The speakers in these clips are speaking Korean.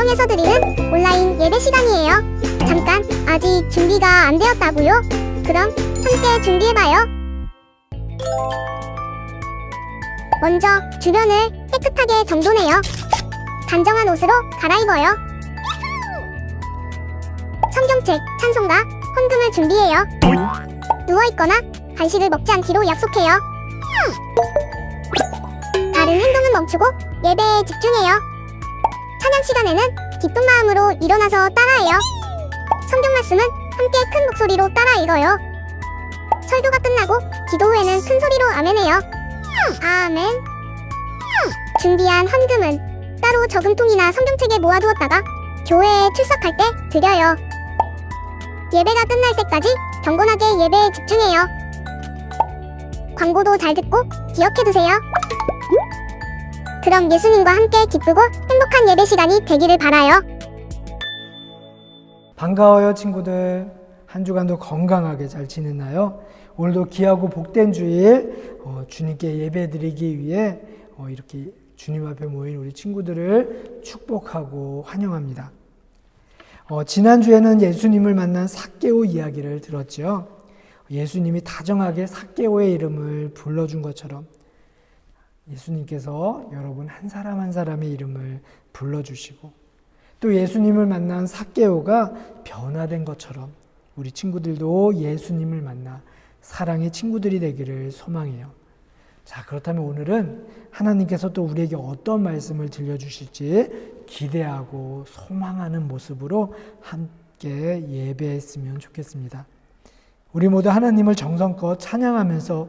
가정에서 드리는 온라인 예배 시간이에요. 잠깐, 아직 준비가 안 되었다고요? 그럼 함께 준비해봐요. 먼저 주변을 깨끗하게 정돈해요. 단정한 옷으로 갈아입어요. 성경책, 찬송가, 헌금을 준비해요. 누워있거나 간식을 먹지 않기로 약속해요. 다른 행동은 멈추고 예배에 집중해요. 찬양 시간에는 기쁜 마음으로 일어나서 따라해요. 성경 말씀은 함께 큰 목소리로 따라 읽어요. 설교가 끝나고 기도 후에는 큰 소리로 아멘해요. 아멘. 준비한 헌금은 따로 저금통이나 성경책에 모아두었다가 교회에 출석할 때 드려요. 예배가 끝날 때까지 경건하게 예배에 집중해요. 광고도 잘 듣고 기억해두세요. 그럼 예수님과 함께 기쁘고 행복한 예배 시간이 되기를 바라요. 반가워요, 친구들. 한 주간도 건강하게 잘 지냈나요? 오늘도 귀하고 복된 주일 주님께 예배드리기 위해 이렇게 주님 앞에 모인 우리 친구들을 축복하고 환영합니다. 지난주에는 예수님을 만난 삭개오 이야기를 들었죠. 예수님이 다정하게 삭개오의 이름을 불러준 것처럼 예수님께서 여러분 한 사람 한 사람의 이름을 불러주시고 또 예수님을 만난 삭개오가 변화된 것처럼 우리 친구들도 예수님을 만나 사랑의 친구들이 되기를 소망해요. 자, 그렇다면 오늘은 하나님께서 또 우리에게 어떤 말씀을 들려주실지 기대하고 소망하는 모습으로 함께 예배했으면 좋겠습니다. 우리 모두 하나님을 정성껏 찬양하면서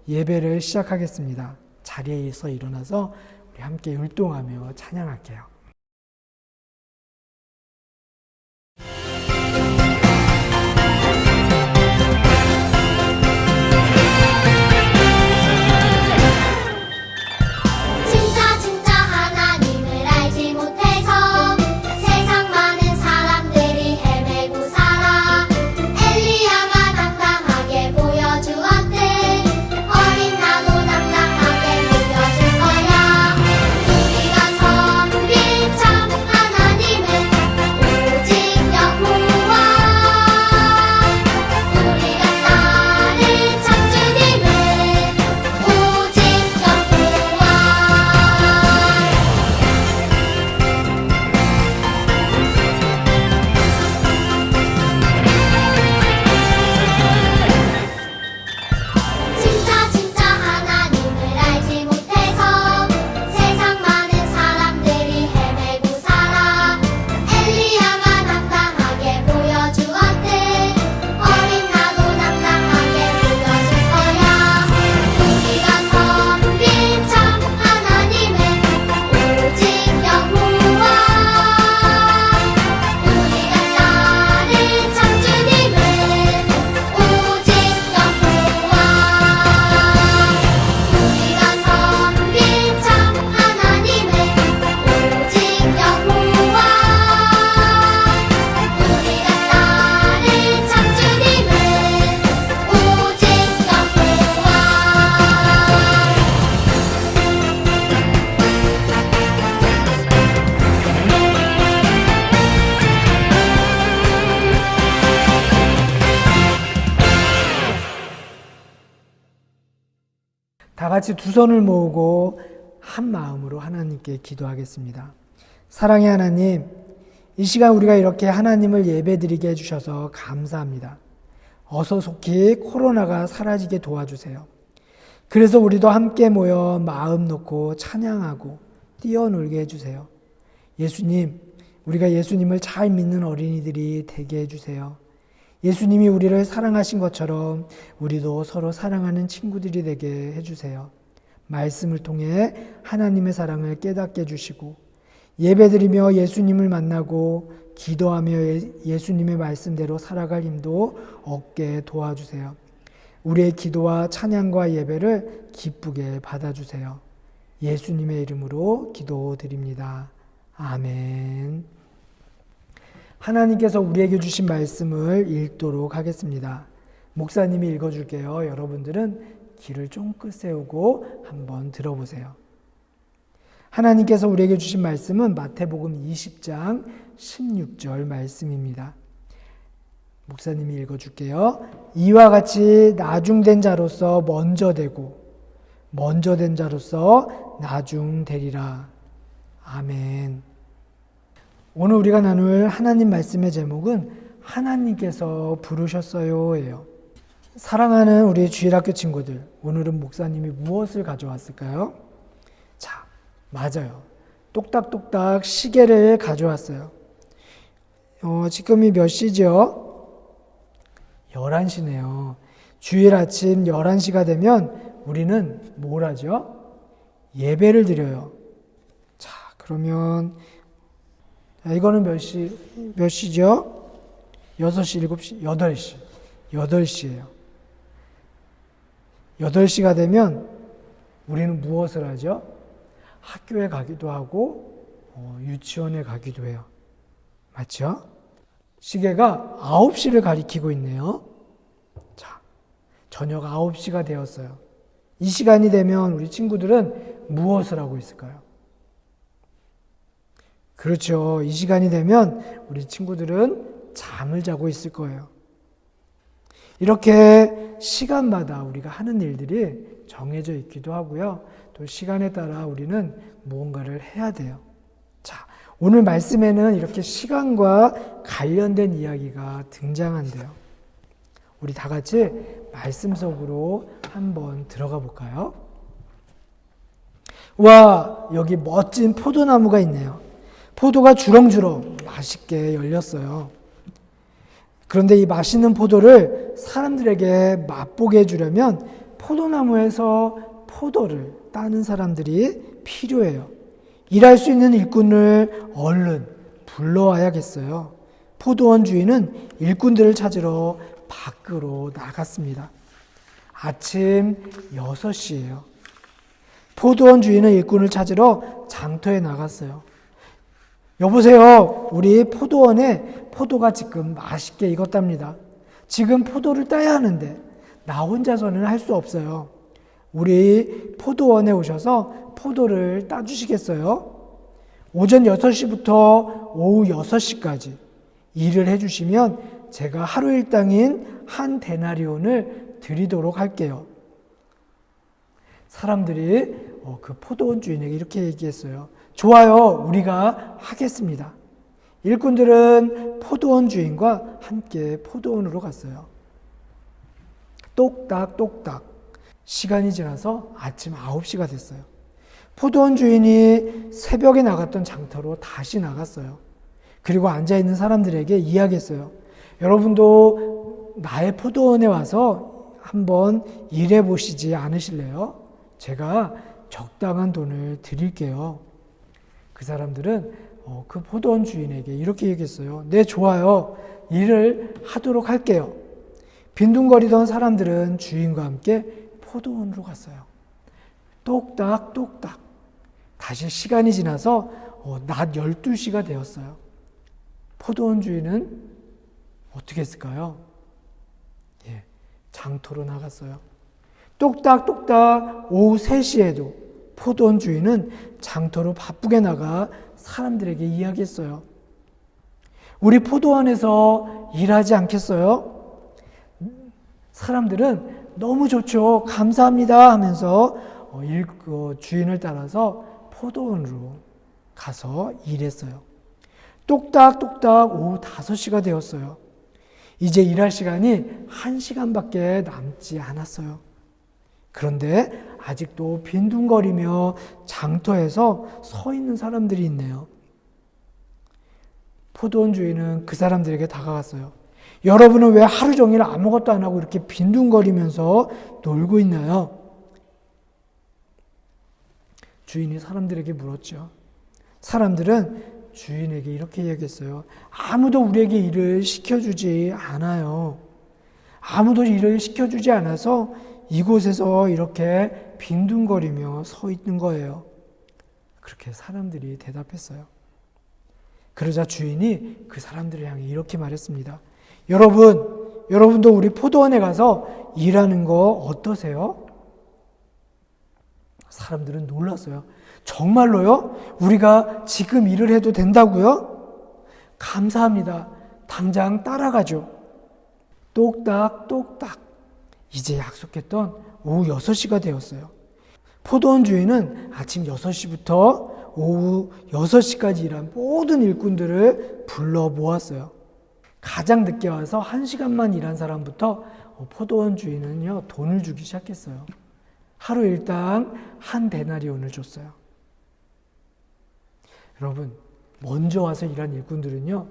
예배를 시작하겠습니다. 자리에서 일어나서 우리 함께 율동하며 찬양할게요. 다 같이 두 손을 모으고 한 마음으로 하나님께 기도하겠습니다. 사랑의 하나님, 이 시간 우리가 이렇게 하나님을 예배드리게 해주셔서 감사합니다. 어서 속히 코로나가 사라지게 도와주세요. 그래서 우리도 함께 모여 마음 놓고 찬양하고 뛰어놀게 해주세요. 예수님, 우리가 예수님을 잘 믿는 어린이들이 되게 해주세요. 예수님이 우리를 사랑하신 것처럼 우리도 서로 사랑하는 친구들이 되게 해주세요. 말씀을 통해 하나님의 사랑을 깨닫게 해주시고 예배드리며 예수님을 만나고 기도하며 예수님의 말씀대로 살아갈 힘도 얻게 도와주세요. 우리의 기도와 찬양과 예배를 기쁘게 받아주세요. 예수님의 이름으로 기도드립니다. 아멘. 하나님께서 우리에게 주신 말씀을 읽도록 하겠습니다. 목사님이 읽어줄게요. 여러분들은 귀를 쫑긋 세우고 한번 들어보세요. 하나님께서 우리에게 주신 말씀은 마태복음 20장 16절 말씀입니다. 목사님이 읽어줄게요. 이와 같이 나중된 자로서 먼저 되고 먼저 된 자로서 나중되리라. 아멘. 오늘 우리가 나눌 하나님 말씀의 제목은 하나님께서 부르셨어요예요. 사랑하는 우리 주일학교 친구들, 오늘은 목사님이 무엇을 가져왔을까요? 자, 맞아요. 똑딱똑딱 시계를 가져왔어요. 지금이 몇 시죠? 11시네요. 주일 아침 11시가 되면 우리는 뭘 하죠? 예배를 드려요. 자, 그러면 이거는 몇 시죠? 6시, 7시, 8시. 8시예요. 8시가 되면 우리는 무엇을 하죠? 학교에 가기도 하고 유치원에 가기도 해요. 맞죠? 시계가 9시를 가리키고 있네요. 자, 저녁 9시가 되었어요. 이 시간이 되면 우리 친구들은 무엇을 하고 있을까요? 그렇죠. 이 시간이 되면 우리 친구들은 잠을 자고 있을 거예요. 이렇게 시간마다 우리가 하는 일들이 정해져 있기도 하고요. 또 시간에 따라 우리는 무언가를 해야 돼요. 자, 오늘 말씀에는 이렇게 시간과 관련된 이야기가 등장한대요. 우리 다 같이 말씀 속으로 한번 들어가 볼까요? 와, 여기 멋진 포도나무가 있네요. 포도가 주렁주렁 맛있게 열렸어요. 그런데 이 맛있는 포도를 사람들에게 맛보게 해주려면 포도나무에서 포도를 따는 사람들이 필요해요. 일할 수 있는 일꾼을 얼른 불러와야겠어요. 포도원 주인은 일꾼들을 찾으러 밖으로 나갔습니다. 아침 6시예요. 포도원 주인은 일꾼을 찾으러 장터에 나갔어요. 여보세요. 우리 포도원에 포도가 지금 맛있게 익었답니다. 지금 포도를 따야 하는데 나 혼자서는 할 수 없어요. 우리 포도원에 오셔서 포도를 따주시겠어요? 오전 6시부터 오후 6시까지 일을 해주시면 제가 하루 일당인 한 데나리온을 드리도록 할게요. 사람들이 그 포도원 주인에게 이렇게 얘기했어요. 좋아요. 우리가 하겠습니다. 일꾼들은 포도원 주인과 함께 포도원으로 갔어요. 똑딱똑딱 시간이 지나서 아침 9시가 됐어요. 포도원 주인이 새벽에 나갔던 장터로 다시 나갔어요. 그리고 앉아있는 사람들에게 이야기했어요. 여러분도 나의 포도원에 와서 한번 일해 보시지 않으실래요? 제가 적당한 돈을 드릴게요. 그 사람들은 그 포도원 주인에게 이렇게 얘기했어요. 네, 좋아요. 일을 하도록 할게요. 빈둥거리던 사람들은 주인과 함께 포도원으로 갔어요. 똑딱똑딱. 다시 시간이 지나서 낮 12시가 되었어요. 포도원 주인은 어떻게 했을까요? 예, 장터로 나갔어요. 똑딱똑딱 오후 3시에도 포도원 주인은 장터로 바쁘게 나가 사람들에게 이야기했어요. 우리 포도원에서 일하지 않겠어요? 사람들은 너무 좋죠. 감사합니다 하면서 주인을 따라서 포도원으로 가서 일했어요. 똑딱똑딱 오후 5시가 되었어요. 이제 일할 시간이 1시간밖에 남지 않았어요. 그런데 아직도 빈둥거리며 장터에서 서 있는 사람들이 있네요. 포도원 주인은 그 사람들에게 다가갔어요. 여러분은 왜 하루 종일 아무것도 안 하고 이렇게 빈둥거리면서 놀고 있나요? 주인이 사람들에게 물었죠. 사람들은 주인에게 이렇게 얘기했어요. 아무도 우리에게 일을 시켜주지 않아요. 아무도 일을 시켜주지 않아서 이곳에서 이렇게 빈둥거리며 서 있는 거예요. 그렇게 사람들이 대답했어요. 그러자 주인이 그 사람들을 향해 이렇게 말했습니다. 여러분도 우리 포도원에 가서 일하는 거 어떠세요? 사람들은 놀랐어요. 정말로요? 우리가 지금 일을 해도 된다고요? 감사합니다. 당장 따라가죠. 똑딱똑딱. 이제 약속했던 오후 6시가 되었어요. 포도원 주인은 아침 6시부터 오후 6시까지 일한 모든 일꾼들을 불러 모았어요. 가장 늦게 와서 1시간만 일한 사람부터 포도원 주인은요, 돈을 주기 시작했어요. 하루 일당 1데나리온을 줬어요. 여러분, 먼저 와서 일한 일꾼들은요,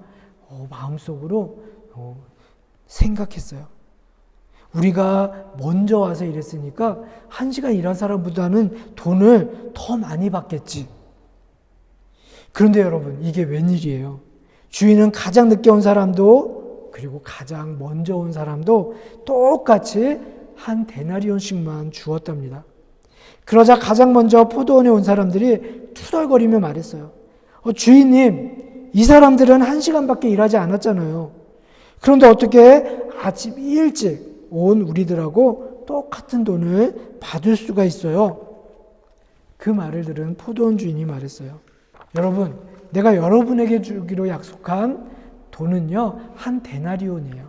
마음속으로 생각했어요. 우리가 먼저 와서 일했으니까 1시간 일한 사람보다는 돈을 더 많이 받겠지. 그런데 여러분, 이게 웬일이에요? 주인은 가장 늦게 온 사람도 그리고 가장 먼저 온 사람도 똑같이 1데나리온씩만 주었답니다. 그러자 가장 먼저 포도원에 온 사람들이 투덜거리며 말했어요. 주인님, 이 사람들은 1시간밖에 일하지 않았잖아요. 그런데 어떻게 아침 일찍 온 우리들하고 똑같은 돈을 받을 수가 있어요? 그 말을 들은 포도원 주인이 말했어요. 여러분, 내가 여러분에게 주기로 약속한 돈은요, 1데나리온이에요.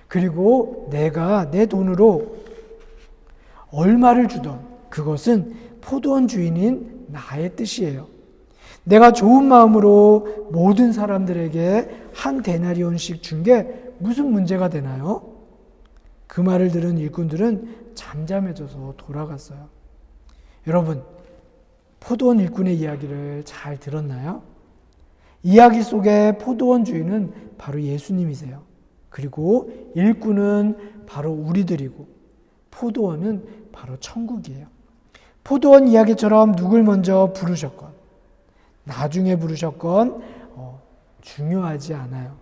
그리고 내가 내 돈으로 얼마를 주던 그것은 포도원 주인인 나의 뜻이에요. 내가 좋은 마음으로 모든 사람들에게 1데나리온씩 준 게 무슨 문제가 되나요? 그 말을 들은 일꾼들은 잠잠해져서 돌아갔어요. 여러분, 포도원 일꾼의 이야기를 잘 들었나요? 이야기 속에 포도원 주인은 바로 예수님이세요. 그리고 일꾼은 바로 우리들이고 포도원은 바로 천국이에요. 포도원 이야기처럼 누굴 먼저 부르셨건 나중에 부르셨건 중요하지 않아요.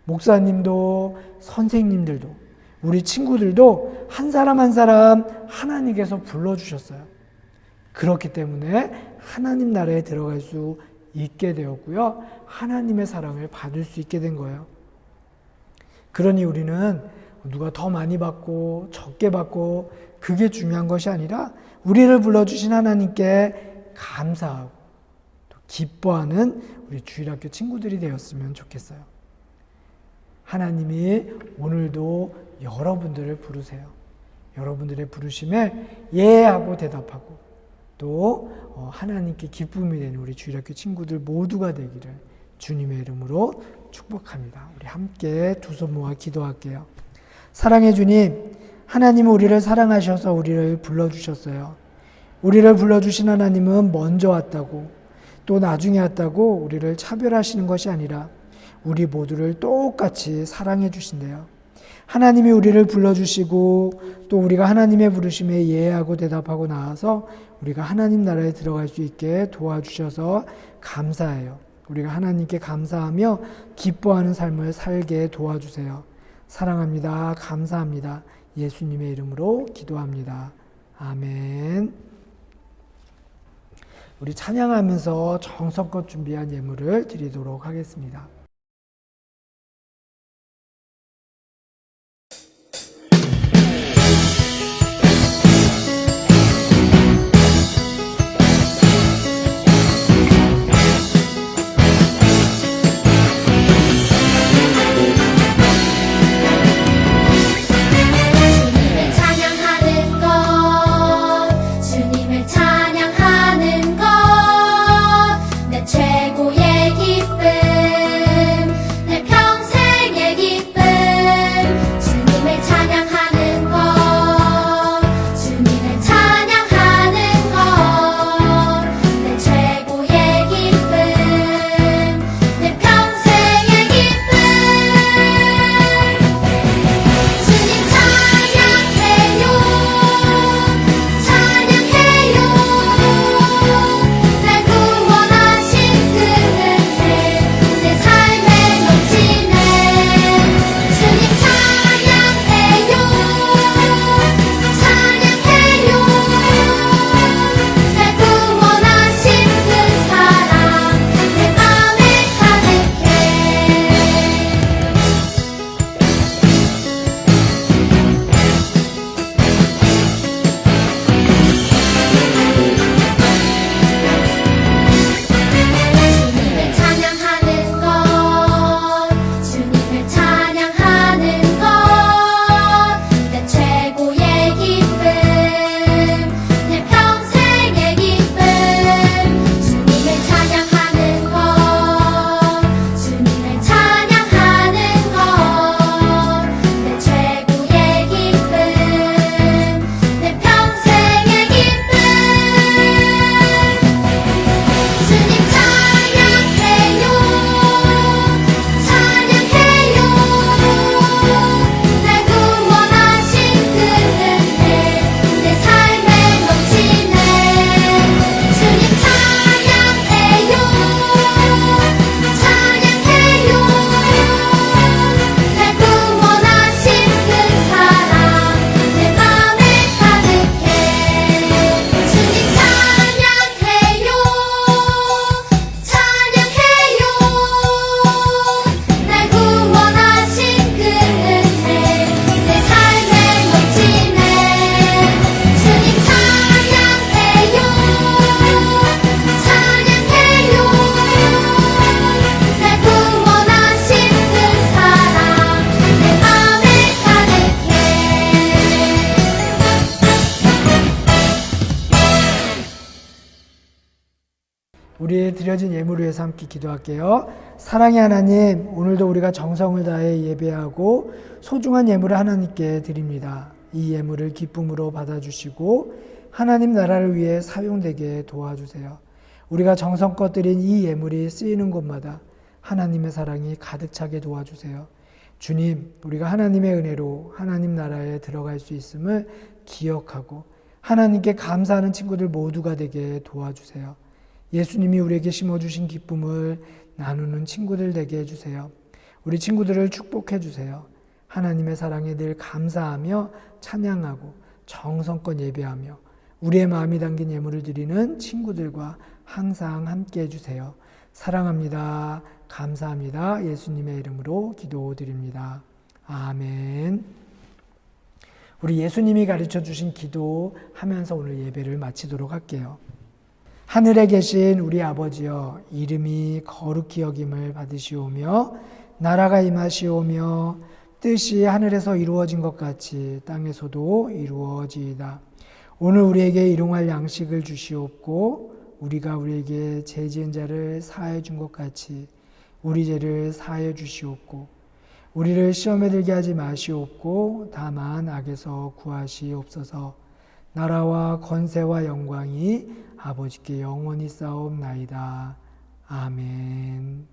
목사님도 선생님들도 우리 친구들도 한 사람 한 사람 하나님께서 불러주셨어요. 그렇기 때문에 하나님 나라에 들어갈 수 있게 되었고요. 하나님의 사랑을 받을 수 있게 된 거예요. 그러니 우리는 누가 더 많이 받고 적게 받고 그게 중요한 것이 아니라 우리를 불러주신 하나님께 감사하고 또 기뻐하는 우리 주일학교 친구들이 되었으면 좋겠어요. 하나님이 오늘도 여러분들을 부르세요. 여러분들의 부르심에 예 하고 대답하고 또 하나님께 기쁨이 되는 우리 주일학교 친구들 모두가 되기를 주님의 이름으로 축복합니다. 우리 함께 두 손 모아 기도할게요. 사랑해 주님, 하나님은 우리를 사랑하셔서 우리를 불러주셨어요. 우리를 불러주신 하나님은 먼저 왔다고 또 나중에 왔다고 우리를 차별하시는 것이 아니라 우리 모두를 똑같이 사랑해 주신대요. 하나님이 우리를 불러주시고 또 우리가 하나님의 부르심에 예하고 대답하고 나와서 우리가 하나님 나라에 들어갈 수 있게 도와주셔서 감사해요. 우리가 하나님께 감사하며 기뻐하는 삶을 살게 도와주세요. 사랑합니다. 감사합니다. 예수님의 이름으로 기도합니다. 아멘. 우리 찬양하면서 정성껏 준비한 예물을 드리도록 하겠습니다. 주님을 찬양하는 것, 내 최고의 기쁨. 우리의 드려진 예물을 위해서 함께 기도할게요. 사랑의 하나님, 오늘도 우리가 정성을 다해 예배하고 소중한 예물을 하나님께 드립니다. 이 예물을 기쁨으로 받아주시고 하나님 나라를 위해 사용되게 도와주세요. 우리가 정성껏 드린 이 예물이 쓰이는 곳마다 하나님의 사랑이 가득 차게 도와주세요. 주님, 우리가 하나님의 은혜로 하나님 나라에 들어갈 수 있음을 기억하고 하나님께 감사하는 친구들 모두가 되게 도와주세요. 예수님이 우리에게 심어주신 기쁨을 나누는 친구들 되게 해주세요. 우리 친구들을 축복해 주세요. 하나님의 사랑에 늘 감사하며 찬양하고 정성껏 예배하며 우리의 마음이 담긴 예물을 드리는 친구들과 항상 함께 해주세요. 사랑합니다. 감사합니다. 예수님의 이름으로 기도드립니다. 아멘. 우리 예수님이 가르쳐 주신 기도하면서 오늘 예배를 마치도록 할게요. 하늘에 계신 우리 아버지여, 이름이 거룩히 여김을 받으시오며 나라가 임하시오며 뜻이 하늘에서 이루어진 것 같이 땅에서도 이루어지이다. 오늘 우리에게 일용할 양식을 주시옵고 우리가 우리에게 죄 지은 자를 사하여 준 것 같이 우리 죄를 사하여 주시옵고 우리를 시험에 들게 하지 마시옵고 다만 악에서 구하시옵소서. 나라와 권세와 영광이 아버지께 영원히 쌓옵나이다. 아멘.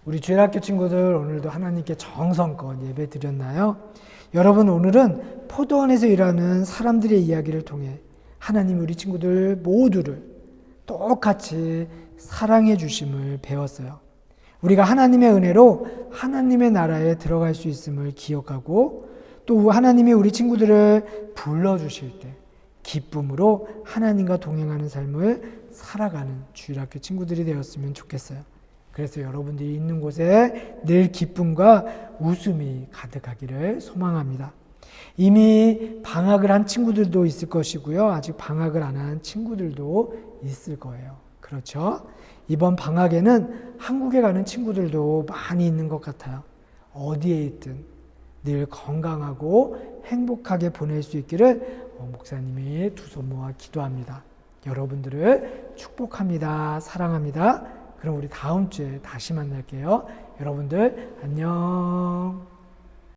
우리 주일학교 친구들 오늘도 하나님께 정성껏 예배 드렸나요? 여러분, 오늘은 포도원에서 일하는 사람들의 이야기를 통해 하나님 우리 친구들 모두를 똑같이 사랑해 주심을 배웠어요. 우리가 하나님의 은혜로 하나님의 나라에 들어갈 수 있음을 기억하고 또 하나님이 우리 친구들을 불러주실 때 기쁨으로 하나님과 동행하는 삶을 살아가는 주일학교 친구들이 되었으면 좋겠어요. 그래서 여러분들이 있는 곳에 늘 기쁨과 웃음이 가득하기를 소망합니다. 이미 방학을 한 친구들도 있을 것이고요. 아직 방학을 안 한 친구들도 있을 거예요. 그렇죠? 이번 방학에는 한국에 가는 친구들도 많이 있는 것 같아요. 어디에 있든 늘 건강하고 행복하게 보낼 수 있기를 목사님이 두 손 모아 기도합니다. 여러분들을 축복합니다. 사랑합니다. 그럼 우리 다음 주에 다시 만날게요. 여러분들 안녕.